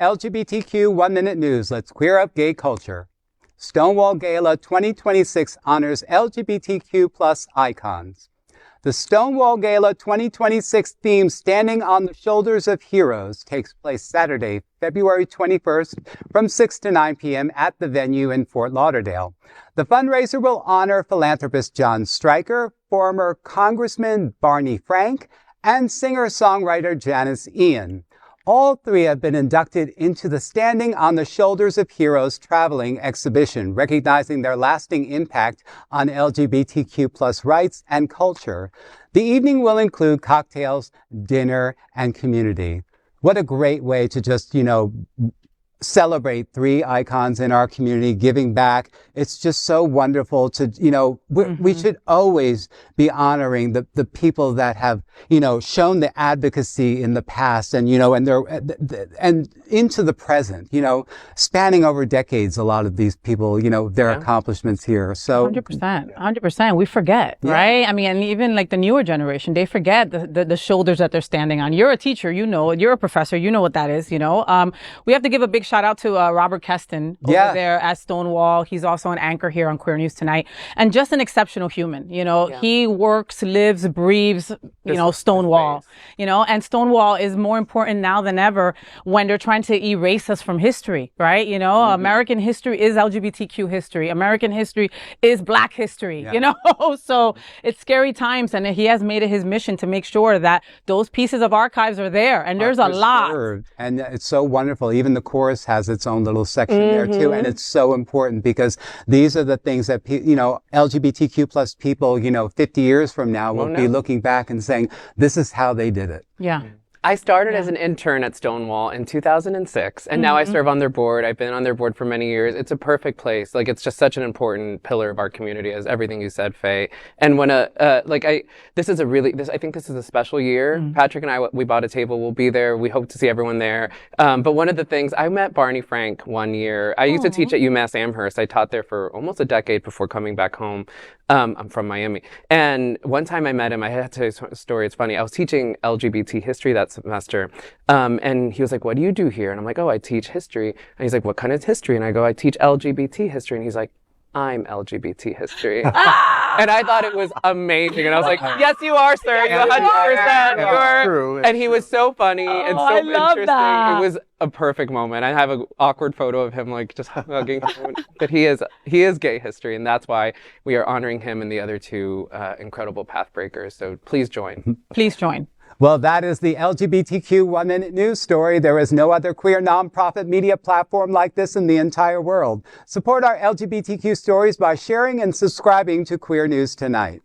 LGBTQ 1 Minute News. Let's queer up gay culture. Stonewall Gala 2026 honors LGBTQ plus icons. The Stonewall Gala 2026 theme, Standing on the Shoulders of Heroes, takes place Saturday, February 21st from 6 to 9 p.m. at the Venue in Fort Lauderdale. The fundraiser will honor philanthropist Jon Stryker, former Congressman Barney Frank, and singer-songwriter Janis Ian. All three have been inducted into the Standing on the Shoulders of Heroes traveling exhibition, recognizing their lasting impact on LGBTQ plus rights and culture. The evening will include cocktails, dinner, and community. What a great way to just, celebrate three icons in our community, giving back. It's just so wonderful to, we should always be honoring the people that have, shown the advocacy in the past and, and into the present, spanning over decades, a lot of these people, their accomplishments here. So 100%. We forget, right? I mean, and even like the newer generation, they forget the shoulders that they're standing on. You're a teacher, you're a professor, you know what that is, we have to give a big shout out to Robert Keston over there at Stonewall. He's also an anchor here on Queer News Tonight, and just an exceptional human. He works, lives, breathes, Stonewall. And Stonewall is more important now than ever when they're trying to erase us from history, right? American history is LGBTQ history. American history is Black history. So it's scary times, and he has made it his mission to make sure that those pieces of archives are there, and there's a lot. And it's so wonderful. Even the chorus has its own little section there too, and it's so important because these are the things that LGBTQ plus people 50 years from now will be looking back and saying, this is how they did it. I started as an intern at Stonewall in 2006, and now I serve on their board. I've been on their board for many years. It's a perfect place. Like, it's just such an important pillar of our community, as everything you said, Faye. And when I think this is a special year. Patrick and I, we bought a table. We'll be there. We hope to see everyone there. But one of the things, I met Barney Frank one year. I used to teach at UMass Amherst. I taught there for almost a decade before coming back home. I'm from Miami. And one time I met him, I had to tell you a story. It's funny. I was teaching LGBT history that semester. And he was like, what do you do here? And I'm like, oh, I teach history. And he's like, what kind of history? And I go, I teach LGBT history. And he's like, I'm LGBT history. And I thought it was amazing. And I was like, yes, you are, sir. You 100% are. True. And he was so funny and so interesting. It was a perfect moment. I have an awkward photo of him just hugging him. But he is gay history. And that's why we are honoring him and the other two incredible path breakers. So please join. Please join. Well, that is the LGBTQ 1 Minute News story. There is no other queer nonprofit media platform like this in the entire world. Support our LGBTQ stories by sharing and subscribing to Queer News Tonight.